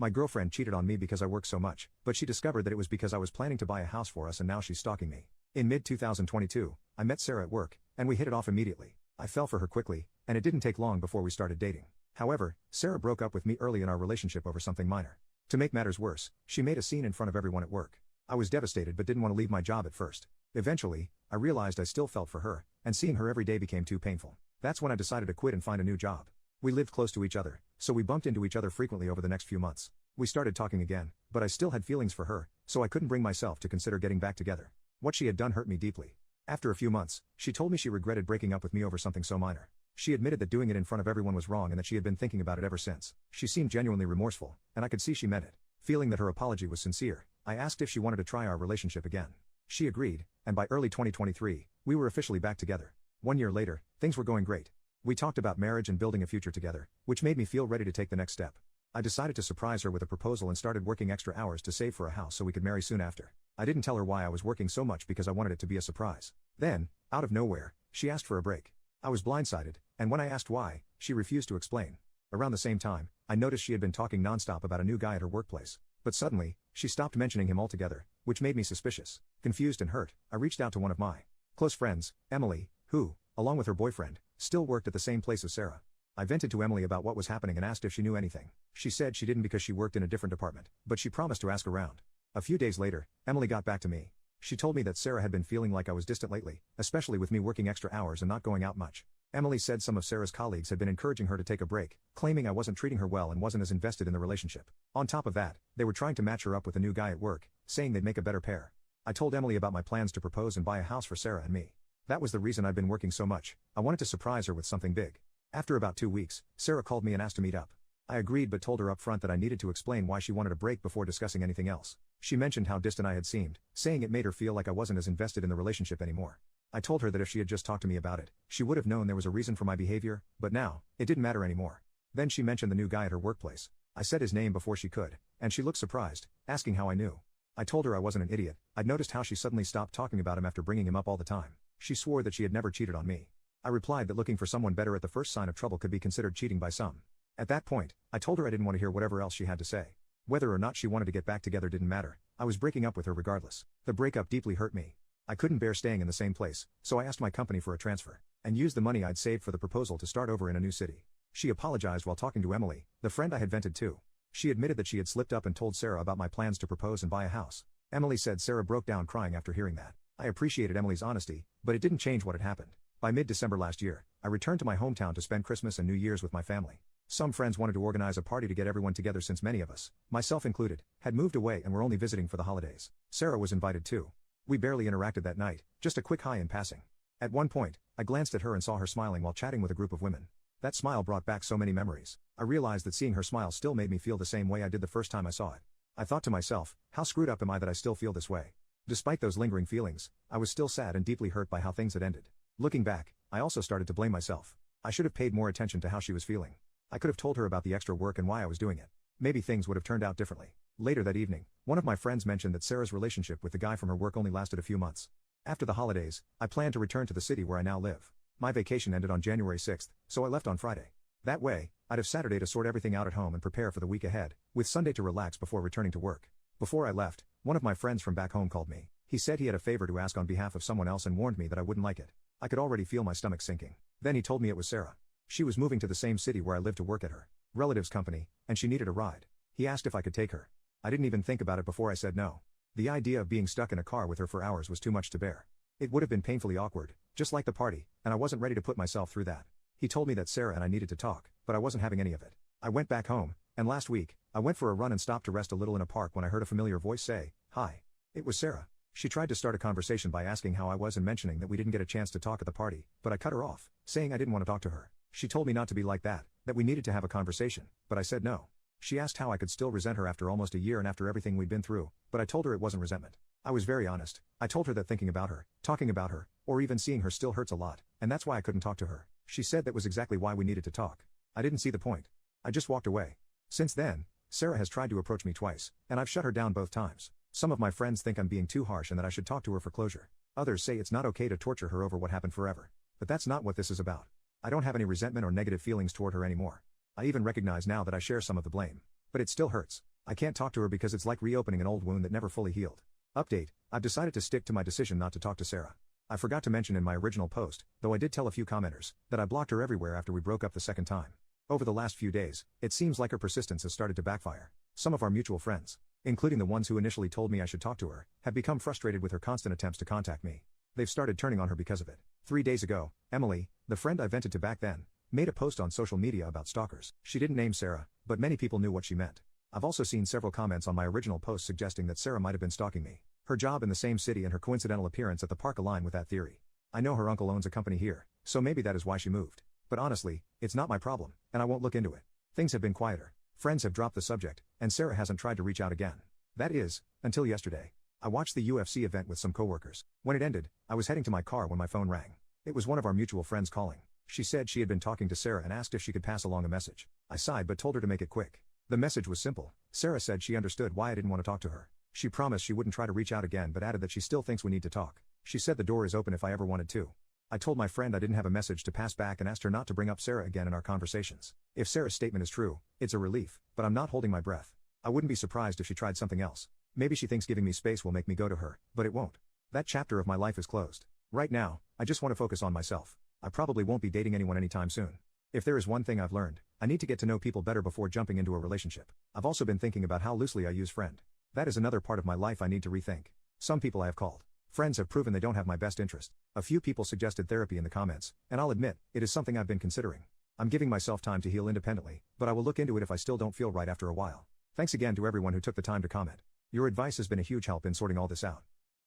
My girlfriend cheated on me because I work so much, but she discovered that it was because I was planning to buy a house for us and now she's stalking me. In mid-2022, I met Sarah at work, and we hit it off immediately. I fell for her quickly, and it didn't take long before we started dating. However, Sarah broke up with me early in our relationship over something minor. To make matters worse, she made a scene in front of everyone at work. I was devastated but didn't want to leave my job at first. Eventually, I realized I still felt for her, and seeing her every day became too painful. That's when I decided to quit and find a new job. We lived close to each other, so we bumped into each other frequently over the next few months. We started talking again, but I still had feelings for her, so I couldn't bring myself to consider getting back together. What she had done hurt me deeply. After a few months, she told me she regretted breaking up with me over something so minor. She admitted that doing it in front of everyone was wrong and that she had been thinking about it ever since. She seemed genuinely remorseful, and I could see she meant it. Feeling that her apology was sincere, I asked if she wanted to try our relationship again. She agreed, and by early 2023, we were officially back together. 1 year later, things were going great. We talked about marriage and building a future together, which made me feel ready to take the next step. I decided to surprise her with a proposal and started working extra hours to save for a house so we could marry soon after. I didn't tell her why I was working so much because I wanted it to be a surprise. Then, out of nowhere, she asked for a break. I was blindsided, and when I asked why, she refused to explain. Around the same time, I noticed she had been talking nonstop about a new guy at her workplace. But suddenly, she stopped mentioning him altogether, which made me suspicious. Confused and hurt, I reached out to one of my close friends, Emily, who, along with her boyfriend, still worked at the same place as Sarah. I vented to Emily about what was happening and asked if she knew anything. She said she didn't because she worked in a different department, but she promised to ask around. A few days later, Emily got back to me. She told me that Sarah had been feeling like I was distant lately, especially with me working extra hours and not going out much. Emily said some of Sarah's colleagues had been encouraging her to take a break, claiming I wasn't treating her well and wasn't as invested in the relationship. On top of that, they were trying to match her up with a new guy at work, saying they'd make a better pair. I told Emily about my plans to propose and buy a house for Sarah and me. That was the reason I'd been working so much. I wanted to surprise her with something big. After about 2 weeks, Sarah called me and asked to meet up. I agreed but told her up front that I needed to explain why she wanted a break before discussing anything else. She mentioned how distant I had seemed, saying it made her feel like I wasn't as invested in the relationship anymore. I told her that if she had just talked to me about it, she would have known there was a reason for my behavior, but now, it didn't matter anymore. Then she mentioned the new guy at her workplace. I said his name before she could, and she looked surprised, asking how I knew. I told her I wasn't an idiot. I'd noticed how she suddenly stopped talking about him after bringing him up all the time. She swore that she had never cheated on me. I replied that looking for someone better at the first sign of trouble could be considered cheating by some. At that point, I told her I didn't want to hear whatever else she had to say. Whether or not she wanted to get back together didn't matter. I was breaking up with her regardless. The breakup deeply hurt me. I couldn't bear staying in the same place, so I asked my company for a transfer, and used the money I'd saved for the proposal to start over in a new city. She apologized while talking to Emily, the friend I had vented to. She admitted that she had slipped up and told Sarah about my plans to propose and buy a house. Emily said Sarah broke down crying after hearing that. I appreciated Emily's honesty, but it didn't change what had happened. By mid-December last year, I returned to my hometown to spend Christmas and New Year's with my family. Some friends wanted to organize a party to get everyone together since many of us, myself included, had moved away and were only visiting for the holidays. Sarah was invited too. We barely interacted that night, just a quick hi in passing. At one point, I glanced at her and saw her smiling while chatting with a group of women. That smile brought back so many memories. I realized that seeing her smile still made me feel the same way I did the first time I saw it. I thought to myself, how screwed up am I that I still feel this way? Despite those lingering feelings, I was still sad and deeply hurt by how things had ended. Looking back, I also started to blame myself. I should have paid more attention to how she was feeling. I could have told her about the extra work and why I was doing it. Maybe things would have turned out differently. Later that evening, one of my friends mentioned that Sarah's relationship with the guy from her work only lasted a few months. After the holidays, I planned to return to the city where I now live. My vacation ended on January 6th, so I left on Friday. That way, I'd have Saturday to sort everything out at home and prepare for the week ahead, with Sunday to relax before returning to work. Before I left, one of my friends from back home called me. He said he had a favor to ask on behalf of someone else and warned me that I wouldn't like it. I could already feel my stomach sinking. Then he told me it was Sarah. She was moving to the same city where I lived to work at her relative's company, and she needed a ride. He asked if I could take her. I didn't even think about it before I said no. The idea of being stuck in a car with her for hours was too much to bear. It would have been painfully awkward, just like the party, and I wasn't ready to put myself through that. He told me that Sarah and I needed to talk, but I wasn't having any of it. I went back home, and last week, I went for a run and stopped to rest a little in a park when I heard a familiar voice say, "Hi." It was Sarah. She tried to start a conversation by asking how I was and mentioning that we didn't get a chance to talk at the party, but I cut her off, saying I didn't want to talk to her. She told me not to be like that we needed to have a conversation, but I said no. She asked how I could still resent her after almost a year and after everything we'd been through, but I told her it wasn't resentment. I was very honest. I told her that thinking about her, talking about her, or even seeing her still hurts a lot, and that's why I couldn't talk to her. She said that was exactly why we needed to talk. I didn't see the point. I just walked away. Since then, Sarah has tried to approach me twice, and I've shut her down both times. Some of my friends think I'm being too harsh and that I should talk to her for closure. Others say it's not okay to torture her over what happened forever. But that's not what this is about. I don't have any resentment or negative feelings toward her anymore. I even recognize now that I share some of the blame. But it still hurts. I can't talk to her because it's like reopening an old wound that never fully healed. Update, I've decided to stick to my decision not to talk to Sarah. I forgot to mention in my original post, though I did tell a few commenters, that I blocked her everywhere after we broke up the second time. Over the last few days, it seems like her persistence has started to backfire. Some of our mutual friends, including the ones who initially told me I should talk to her, have become frustrated with her constant attempts to contact me. They've started turning on her because of it. 3 days ago, Emily, the friend I vented to back then, made a post on social media about stalkers. She didn't name Sarah, but many people knew what she meant. I've also seen several comments on my original post suggesting that Sarah might have been stalking me. Her job in the same city and her coincidental appearance at the park align with that theory. I know her uncle owns a company here, so maybe that is why she moved. But honestly, it's not my problem, and I won't look into it. Things have been quieter. Friends have dropped the subject, and Sarah hasn't tried to reach out again. That is, until yesterday. I watched the UFC event with some coworkers. When it ended, I was heading to my car when my phone rang. It was one of our mutual friends calling. She said she had been talking to Sarah and asked if she could pass along a message. I sighed but told her to make it quick. The message was simple. Sarah said she understood why I didn't want to talk to her. She promised she wouldn't try to reach out again but added that she still thinks we need to talk. She said the door is open if I ever wanted to. I told my friend I didn't have a message to pass back and asked her not to bring up Sarah again in our conversations. If Sarah's statement is true, it's a relief, but I'm not holding my breath. I wouldn't be surprised if she tried something else. Maybe she thinks giving me space will make me go to her, but it won't. That chapter of my life is closed. Right now, I just want to focus on myself. I probably won't be dating anyone anytime soon. If there is one thing I've learned, I need to get to know people better before jumping into a relationship. I've also been thinking about how loosely I use friend. That is another part of my life I need to rethink. Some people I have called friends have proven they don't have my best interest. A few people suggested therapy in the comments, and I'll admit, it is something I've been considering. I'm giving myself time to heal independently, but I will look into it if I still don't feel right after a while. Thanks again to everyone who took the time to comment. Your advice has been a huge help in sorting all this out.